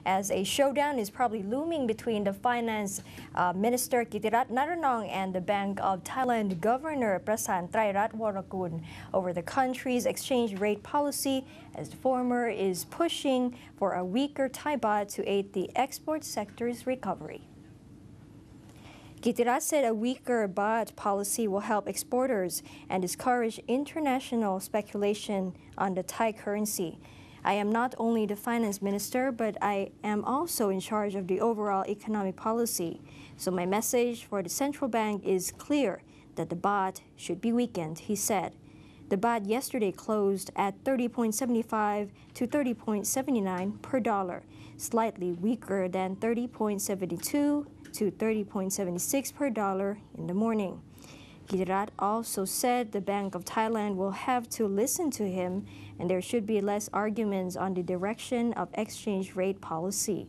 as a showdown is probably looming between the Finance Minister Kittirat and the Bank of Thailand Governor Prasan Trairatwarakul over the country's exchange rate policy, as the former is pushing for a weaker Thai baht to aid the export sector's recovery. Kittirat said a weaker baht policy will help exporters and discourage international speculation on the Thai currency. I am not only the finance minister, but I am also in charge of the overall economic policy. So my message for the central bank is clear that the baht should be weakened, he said. The baht yesterday closed at 30.75 to 30.79 per dollar, slightly weaker than 30.72 to 30.76 per dollar in the morning. Kittirat also said the Bank of Thailand will have to listen to him and there should be less arguments on the direction of exchange rate policy.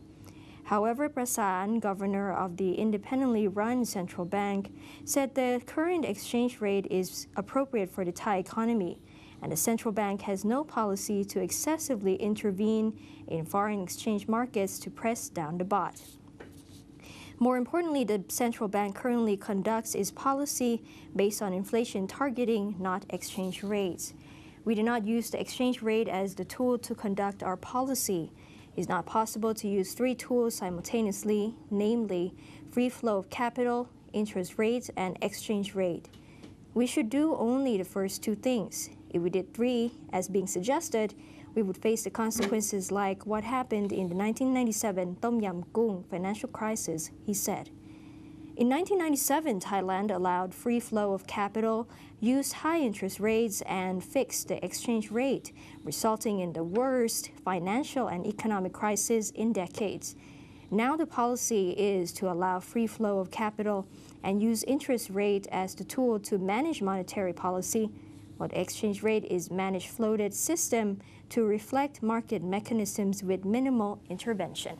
However, Prasan, governor of the independently run central bank, said the current exchange rate is appropriate for the Thai economy, and the central bank has no policy to excessively intervene in foreign exchange markets to press down the baht. More importantly, the central bank currently conducts its policy based on inflation targeting, not exchange rates. We do not use the exchange rate as the tool to conduct our policy. It is not possible to use three tools simultaneously, namely free flow of capital, interest rates, and exchange rate. We should do only the first two things. If we did three, as being suggested, we would face the consequences like what happened in the 1997 Tom Yam Goong financial crisis, he said. In 1997, Thailand allowed free flow of capital, used high interest rates, and fixed the exchange rate, resulting in the worst financial and economic crisis in decades. Now the policy is to allow free flow of capital and use interest rate as the tool to manage monetary policy, while the exchange rate is managed floated system to reflect market mechanisms with minimal intervention.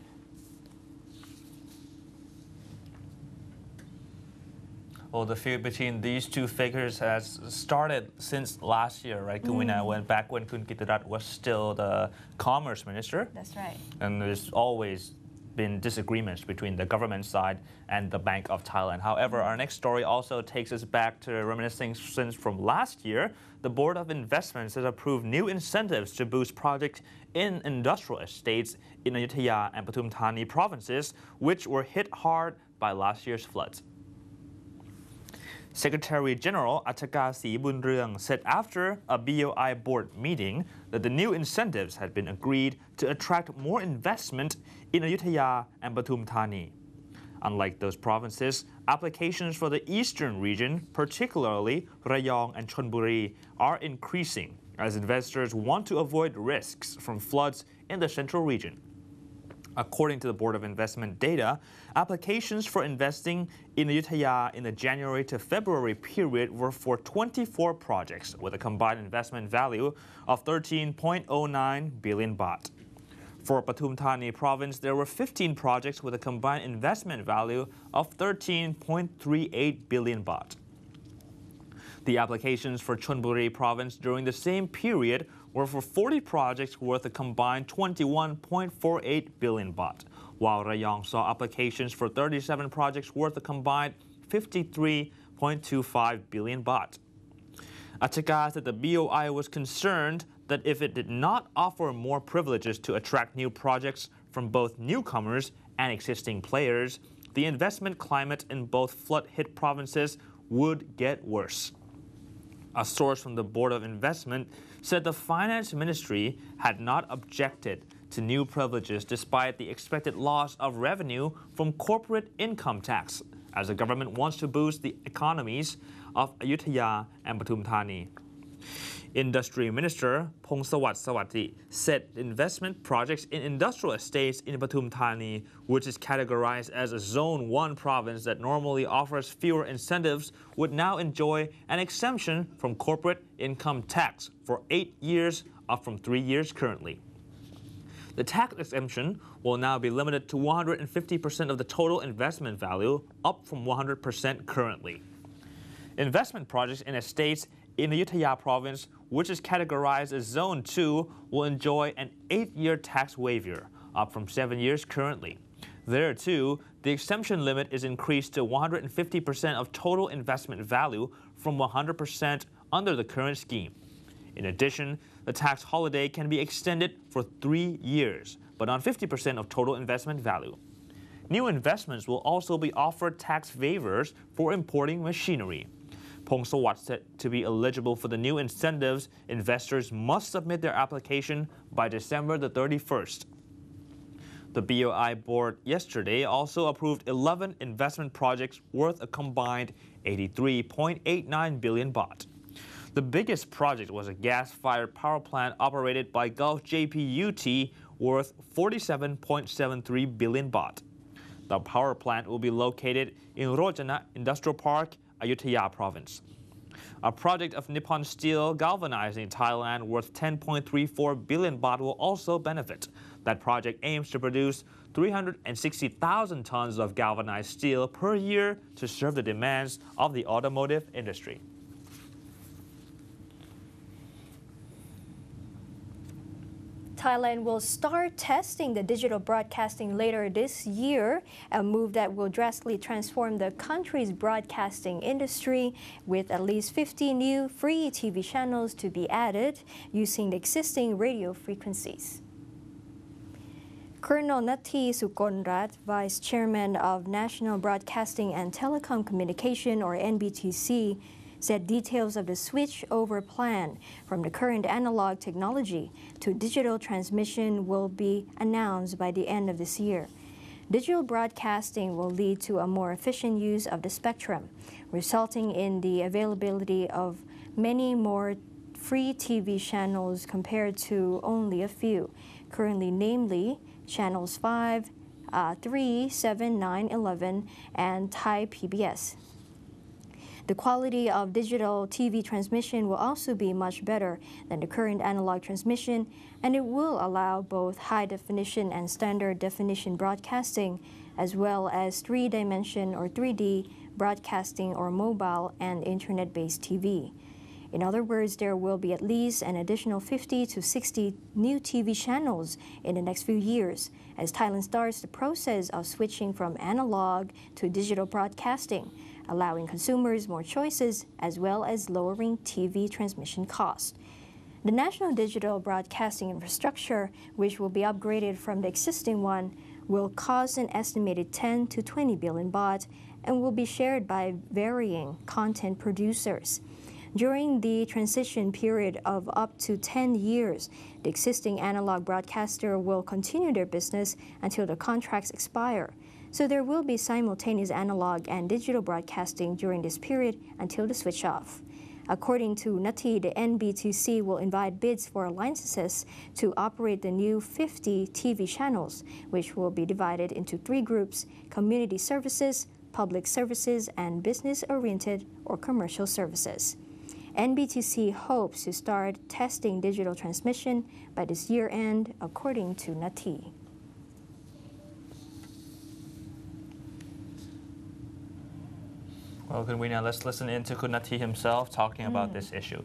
Well, the feud between these two figures has started since last year, right, Kumina, when Kun Kittirat was still the commerce minister. That's right. And there's always been disagreements between the government side and the Bank of Thailand. However, our next story also takes us back to reminiscence from last year. The Board of Investments has approved new incentives to boost projects in industrial estates in Ayutthaya and Pathum Thani provinces, which were hit hard by last year's floods. Secretary General Achakasi Bunryung said after a BOI board meeting that the new incentives had been agreed to attract more investment in Ayutthaya and Pathum Thani. Unlike those provinces, applications for the eastern region, particularly Rayong and Chonburi, are increasing as investors want to avoid risks from floods in the central region. According to the Board of Investment data, applications for investing in Ayutthaya in the January to February period were for 24 projects with a combined investment value of 13.09 billion baht. For Pathum Thani province, there were 15 projects with a combined investment value of 13.38 billion baht. The applications for Chonburi province during the same period were for 40 projects worth a combined 21.48 billion baht, while Rayong saw applications for 37 projects worth a combined 53.25 billion baht. Achaka said the BOI was concerned that if it did not offer more privileges to attract new projects from both newcomers and existing players, the investment climate in both flood-hit provinces would get worse. A source from the Board of Investment said the Finance Ministry had not objected to new privileges despite the expected loss of revenue from corporate income tax, as the government wants to boost the economies of Ayutthaya and Pathum Thani. Industry Minister Phongsawat Sawati said investment projects in industrial estates in Pathum Thani, which is categorized as a Zone 1 province that normally offers fewer incentives, would now enjoy an exemption from corporate income tax for 8 years, up from 3 years currently. The tax exemption will now be limited to 150% of the total investment value, up from 100% currently. Investment projects in estates in the Ayutthaya province, which is categorized as Zone 2, will enjoy an 8-year tax waiver, up from 7 years currently. There, too, the exemption limit is increased to 150% of total investment value from 100% under the current scheme. In addition, the tax holiday can be extended for 3 years, but on 50% of total investment value. New investments will also be offered tax waivers for importing machinery. Phongsawat said to be eligible for the new incentives, investors must submit their application by December the 31st. The BOI board yesterday also approved 11 investment projects worth a combined 83.89 billion baht. The biggest project was a gas-fired power plant operated by Gulf JPUT worth 47.73 billion baht. The power plant will be located in Rojana Industrial Park, Ayutthaya Province. A project of Nippon Steel galvanizing Thailand worth 10.34 billion baht will also benefit. That project aims to produce 360,000 tons of galvanized steel per year to serve the demands of the automotive industry. Thailand will start testing the digital broadcasting later this year, a move that will drastically transform the country's broadcasting industry, with at least 50 new free TV channels to be added using the existing radio frequencies. Colonel Nathi Sukonrat, Vice Chairman of National Broadcasting and Telecom Communication, or NBTC, said details of the switch-over plan from the current analog technology to digital transmission will be announced by the end of this year. Digital broadcasting will lead to a more efficient use of the spectrum, resulting in the availability of many more free TV channels compared to only a few, currently namely channels 5, 3, 7, 9, 11, and Thai PBS. The quality of digital TV transmission will also be much better than the current analog transmission, and it will allow both high-definition and standard-definition broadcasting, as well as three-dimension or 3D broadcasting or mobile and internet-based TV. In other words, there will be at least an additional 50 to 60 new TV channels in the next few years as Thailand starts the process of switching from analog to digital broadcasting, allowing consumers more choices as well as lowering TV transmission costs. The national digital broadcasting infrastructure, which will be upgraded from the existing one, will cost an estimated 10 to 20 billion baht and will be shared by varying content producers. During the transition period of up to 10 years, the existing analog broadcaster will continue their business until the contracts expire. So there will be simultaneous analog and digital broadcasting during this period until the switch off. According to Nathi, the NBTC will invite bids for licenses to operate the new 50 TV channels, which will be divided into 3 groups: community services, public services, and business-oriented or commercial services. NBTC hopes to start testing digital transmission by this year end, according to Nathi. Well, can we now let's listen in to Khun Nathi himself talking about this issue.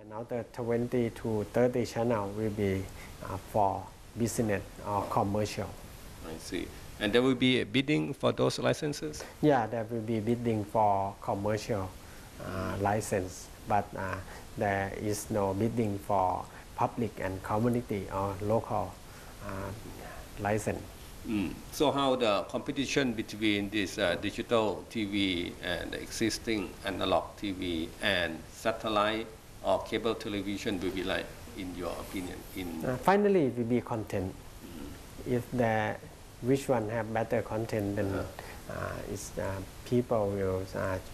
Another 20 to 30 channel will be for business or commercial. I see. And there will be a bidding for those licenses? Yeah, there will be bidding for commercial license, but there is no bidding for public and community or local license. So how the competition between this digital TV and the existing analog TV and satellite or cable television will be like, in your opinion? Finally, it will be content. If which one have better content, then people will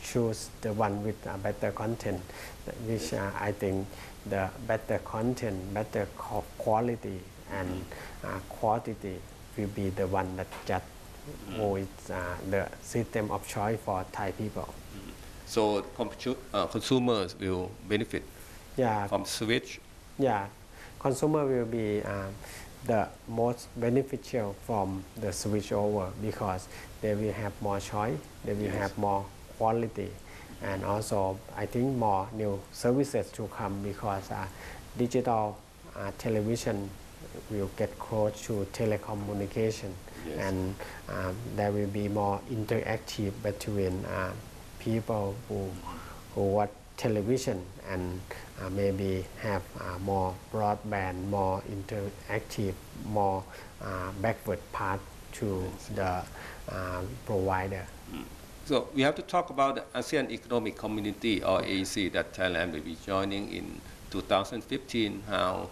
choose the one with better content, which I think the better content, better quality and quantity will be the one that just with the system of choice for Thai people. So consumers will benefit from switch? Yeah, consumer will be the most beneficial from the switch over because they will have more choice, they will have more quality, and also I think more new services to come because digital television will get close to telecommunication, Yes. and there will be more interactive between people who watch television, and maybe have more broadband, more interactive, more backward path to the provider. So we have to talk about the ASEAN Economic Community, or AEC, that Thailand will be joining in 2015, how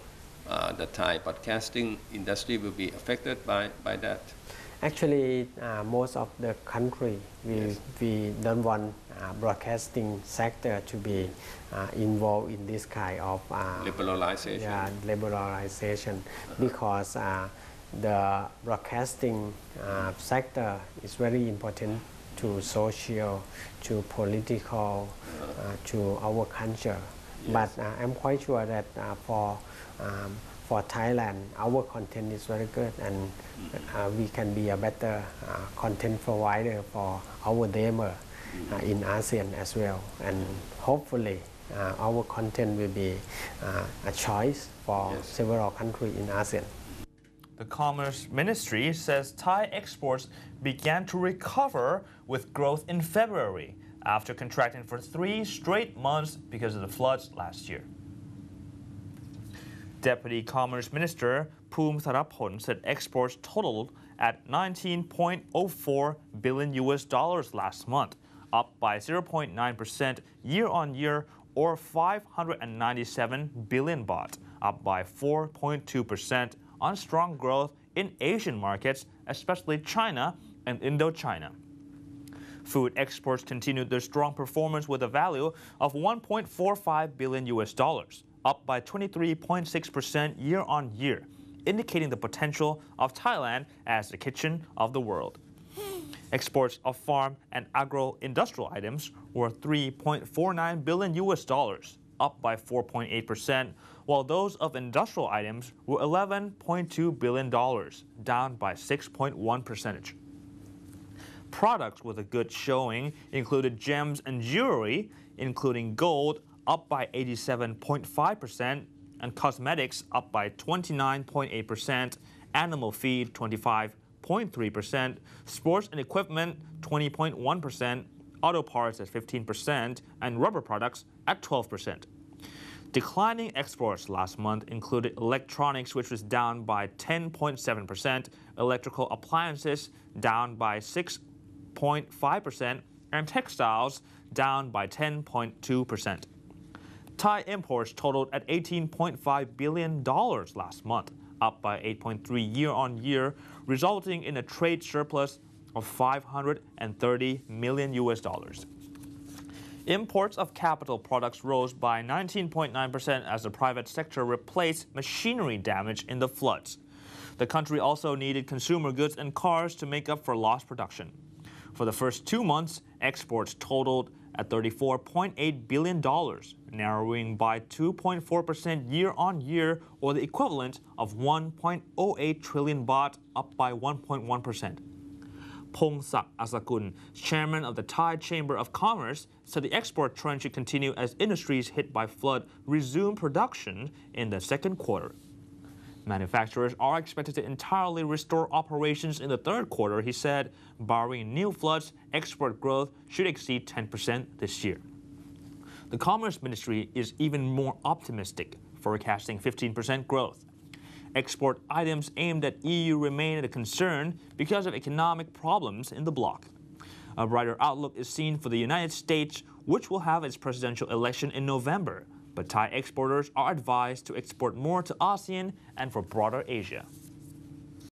the Thai broadcasting industry will be affected by that. Actually, most of the country, we don't want broadcasting sector to be involved in this kind of Liberalization. liberalization, because the broadcasting sector is very important to social, to political, to our culture. Yes. But I'm quite sure that for Thailand, our content is very good, and we can be a better content provider for our neighbor in ASEAN as well. And hopefully, our content will be a choice for Yes. several countries in ASEAN. The Commerce Ministry says Thai exports began to recover with growth in February after contracting for 3 straight months because of the floods last year. Deputy Commerce Minister Poom Tharaphon said exports totaled at $19.04 billion last month, up by 0.9% year-on-year, or 597 billion baht, up by 4.2% on strong growth in Asian markets, especially China and Indochina. Food exports continued their strong performance with a value of $1.45 billion, up by 23.6% year-on-year, indicating the potential of Thailand as the kitchen of the world. Exports of farm and agro-industrial items were $3.49 billion, up by 4.8%, while those of industrial items were $11.2 billion, down by 6.1%. Products with a good showing included gems and jewelry, including gold, up by 87.5%, and cosmetics up by 29.8%, animal feed 25.3%, sports and equipment 20.1%, auto parts at 15%, and rubber products at 12%. Declining exports last month included electronics, which was down by 10.7%, electrical appliances down by 6.5%, and textiles down by 10.2%. Thai imports totaled at $18.5 billion last month, up by 8.3% year-on-year, resulting in a trade surplus of $530 million. Imports of capital products rose by 19.9% as the private sector replaced machinery damage in the floods. The country also needed consumer goods and cars to make up for lost production. For the first 2 months, exports totaled at $34.8 billion, narrowing by 2.4% year-on-year, or the equivalent of 1.08 trillion baht, up by 1.1%. Pongsak Asakun, chairman of the Thai Chamber of Commerce, said the export trend should continue as industries hit by flood resume production in the second quarter. Manufacturers are expected to entirely restore operations in the third quarter, he said. Barring new floods, export growth should exceed 10% this year. The Commerce Ministry is even more optimistic, forecasting 15% growth. Export items aimed at EU remain a concern because of economic problems in the bloc. A brighter outlook is seen for the United States, which will have its presidential election in November. But Thai exporters are advised to export more to ASEAN and for broader Asia.